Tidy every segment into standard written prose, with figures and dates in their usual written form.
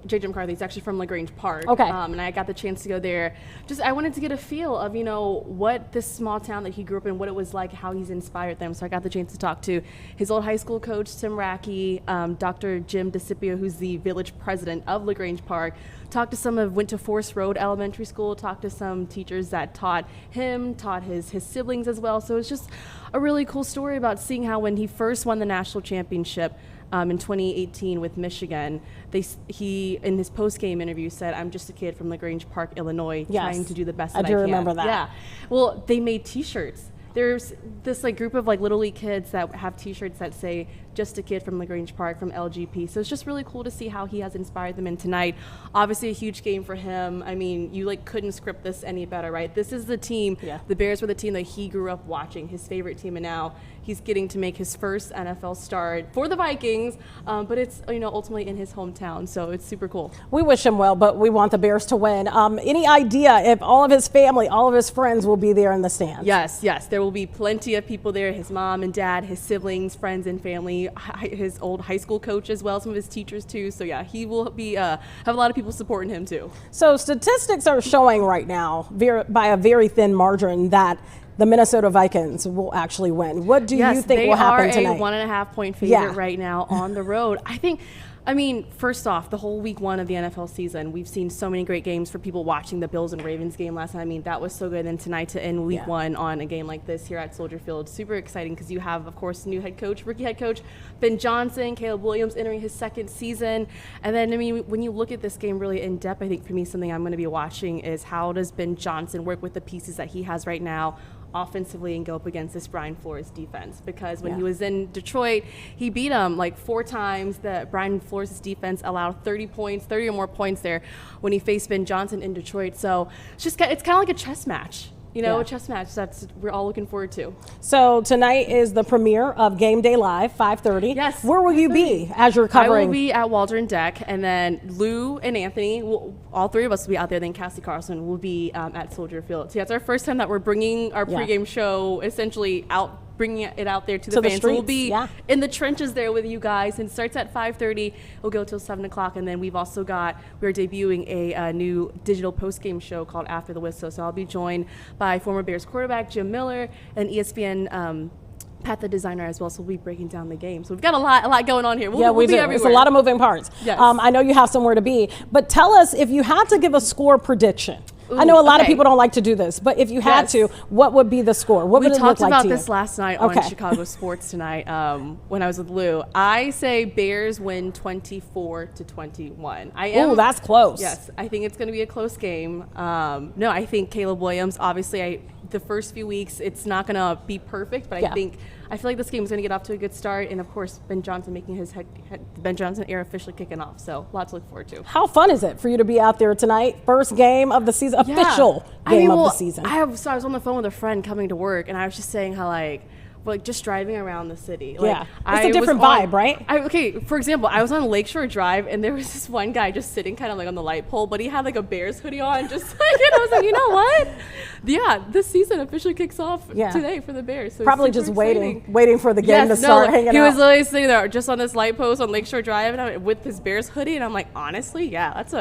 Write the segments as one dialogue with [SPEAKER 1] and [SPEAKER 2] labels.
[SPEAKER 1] JJ McCarthy. He's actually from Grange Park.
[SPEAKER 2] Okay.
[SPEAKER 1] And I got the chance to go there. I wanted to get a feel of, what this small town that he grew up in, what it was like, how he's inspired them. So I got the chance to talk to his old high school coach, Tim Rackey, Dr. Jim DeCipio, who's the village president of Grange Park. Talked to went to Forest Road Elementary School, talked to some teachers that taught his siblings as well. So it's just a really cool story about seeing how when he first won the national championship in 2018 with Michigan, he in his post-game interview said, "I'm just a kid from Grange Park, Illinois, trying to do the best that I can."
[SPEAKER 2] I do remember that.
[SPEAKER 1] Yeah. Well, they made T-shirts. There's this group of Little League kids that have T-shirts that say "Just a Kid from Grange Park" from LGP. So it's just really cool to see how he has inspired them. And tonight, obviously a huge game for him. I mean, you couldn't script this any better, right? This is the team. Yeah. The Bears were the team that he grew up watching, his favorite team, and now he's getting to make his first NFL start for the Vikings. But it's ultimately in his hometown, so it's super cool.
[SPEAKER 2] We wish him well, but we want the Bears to win. Any idea if all of his family, all of his friends will be there in the stands?
[SPEAKER 1] Yes. There will be plenty of people there, his mom and dad, his siblings, friends and family, his old high school coach as well, some of his teachers too. So yeah, he will be have a lot of people supporting him too. So
[SPEAKER 2] statistics are showing right now by a very thin margin that the Minnesota Vikings will actually win. What do you think will happen tonight?
[SPEAKER 1] They are a 1.5 point favorite right now on the road. I mean, first off, the whole week one of the NFL season, we've seen so many great games for people watching the Bills and Ravens game last night. I mean, that was so good. And tonight to end week one on a game like this here at Soldier Field, super exciting because you have, of course, new rookie head coach, Ben Johnson, Caleb Williams entering his second season. And then, I mean, when you look at this game really in depth, I think for me, something I'm going to be watching is how does Ben Johnson work with the pieces that he has right now offensively and go up against this Brian Flores defense, because when he was in Detroit, he beat them 4 times. The Brian Flores defense allowed 30 or more points there when he faced Ben Johnson in Detroit. So it's kind of like a chess match. A chess match that we're all looking forward to.
[SPEAKER 2] So tonight is the premiere of Game Day Live, 5:30.
[SPEAKER 1] Yes.
[SPEAKER 2] Where will you be as you're covering?
[SPEAKER 1] I will be at Waldron Deck, and then Lou and Anthony, all 3 of us will be out there. Then Cassie Carlson will be at Soldier Field. So it's our first time that we're bringing our pregame show essentially out, bringing it out there to the fans. So we'll be in the trenches there with you guys, and it starts at 5:30. We'll go till 7 o'clock, and then we're debuting a new digital post-game show called After the Whistle. So I'll be joined by former Bears quarterback Jim Miller and ESPN Pat, the designer, as well. So we'll be breaking down the game. So we've got a lot going on here. We'll be everywhere.
[SPEAKER 2] It's a lot of moving parts.
[SPEAKER 1] Yes.
[SPEAKER 2] I know you have somewhere to be, but tell us if you had to give a score prediction. I know a lot of people don't like to do this, but if you had to, what would be the score? What would it look like to you?
[SPEAKER 1] We talked about this last night on Chicago Sports Tonight when I was with Lou. I say Bears win 24-21.
[SPEAKER 2] Oh, that's close.
[SPEAKER 1] Yes, I think it's going to be a close game. No, I think Caleb Williams, obviously, the first few weeks, it's not going to be perfect, but I feel like this game is going to get off to a good start, and of course, Ben Johnson making his Ben Johnson era officially kicking off. So, a lot to look forward to.
[SPEAKER 2] How fun is it for you to be out there tonight? First game of the season, official game of the season.
[SPEAKER 1] I was on the phone with a friend coming to work, and I was just saying how just driving around the city.
[SPEAKER 2] It's a different vibe, right?
[SPEAKER 1] For example, I was on Lakeshore Drive, and there was this one guy just sitting kind of on the light pole, but he had a Bears hoodie on, just and I was like, you know what? Yeah, this season officially kicks off today for the Bears. So
[SPEAKER 2] probably just waiting for the game to start hanging out.
[SPEAKER 1] He was literally sitting there just on this light post on Lakeshore Drive and with his Bears hoodie, and I'm like, honestly, that's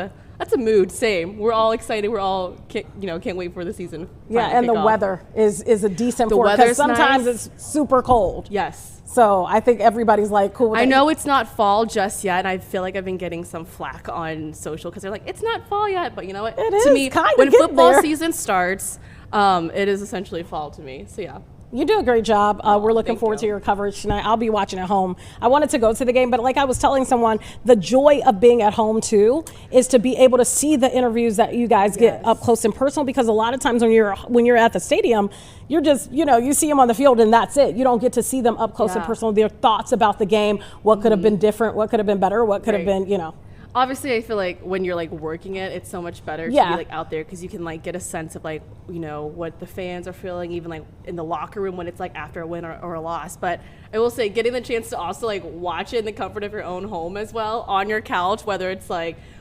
[SPEAKER 1] a mood. Same. We're all excited. We're all can't wait for the season.
[SPEAKER 2] And the weather is a decent for it, because sometimes it's super cold.
[SPEAKER 1] Yes.
[SPEAKER 2] So I think everybody's cool with it.
[SPEAKER 1] I know it's not fall just yet, and I feel like I've been getting some flack on social because they're like, it's not fall yet, but you know what?
[SPEAKER 2] It is.
[SPEAKER 1] To me,
[SPEAKER 2] kind of
[SPEAKER 1] when football season starts, it is essentially fall to me. So yeah.
[SPEAKER 2] You do a great job. We're looking forward to your coverage tonight. I'll be watching at home. I wanted to go to the game, but like I was telling someone, the joy of being at home too is to be able to see the interviews that you guys get up close and personal, because a lot of times when you're at the stadium, you're just, you see them on the field and that's it. You don't get to see them up close and personal, their thoughts about the game, what could have been different, what could have been better, what could have been,
[SPEAKER 1] Obviously, I feel like when you're working it, it's so much better to be out there, because you can get a sense of what the fans are feeling, even in the locker room when it's after a win or a loss. But I will say, getting the chance to also watch it in the comfort of your own home as well, on your couch, whether it's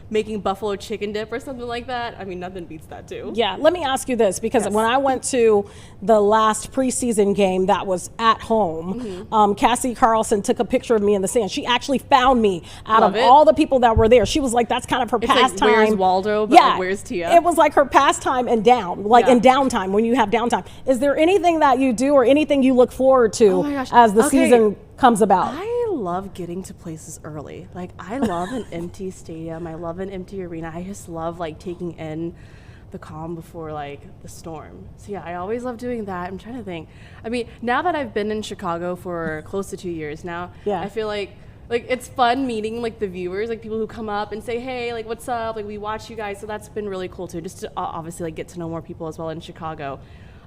[SPEAKER 1] making buffalo chicken dip or something like that. I mean, nothing beats that too.
[SPEAKER 2] Yeah, let me ask you this, because when I went to the last preseason game that was at home, Cassie Carlson took a picture of me in the stands. She actually found me out of all the people that were there. She was like, that's kind of her pastime.
[SPEAKER 1] Like, where's Waldo, but like, where's Tia?
[SPEAKER 2] It was like her pastime and down, like in downtime, when you have downtime. Is there anything that you do or anything you look forward to as the season comes about?
[SPEAKER 1] I love getting to places early. Like, I love an empty stadium. I love an empty arena. I just love like taking in the calm before like the storm. So yeah, I always love doing that. I'm trying to think. I mean, now that I've been in Chicago for close to 2 years now, I feel like it's fun meeting like the viewers, like people who come up and say, hey, like what's up? Like we watch you guys. So that's been really cool too, just to obviously like get to know more people as well in Chicago.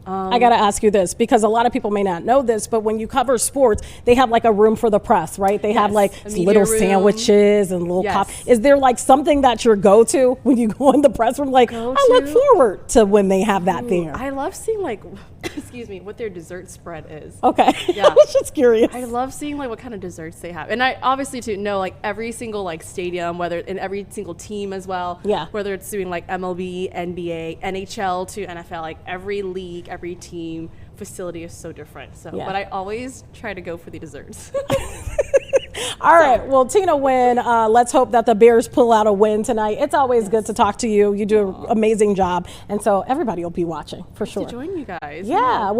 [SPEAKER 2] I got to ask you this, because a lot of people may not know this, but when you cover sports, they have like a room for the press, right? They have like little sandwiches and little coffee. Is there like something that your go-to when you go in the press room? Like, I look forward to when they have that there.
[SPEAKER 1] I love seeing like, excuse me, what their dessert spread is.
[SPEAKER 2] Okay. Yeah. I was just curious.
[SPEAKER 1] I love seeing like what kind of desserts they have. And I obviously to know like every single like stadium, whether in every single team as well. Yeah. Whether it's doing like MLB, NBA, NHL to NFL, like every league, every team facility is so different. So, but I always try to go for the desserts.
[SPEAKER 2] All right. Well, Tina Wynn, let's hope that the Bears pull out a win tonight. It's always good to talk to you. You do an amazing job. And so everybody will be watching for sure.
[SPEAKER 1] To join you guys.
[SPEAKER 2] Yeah. Well,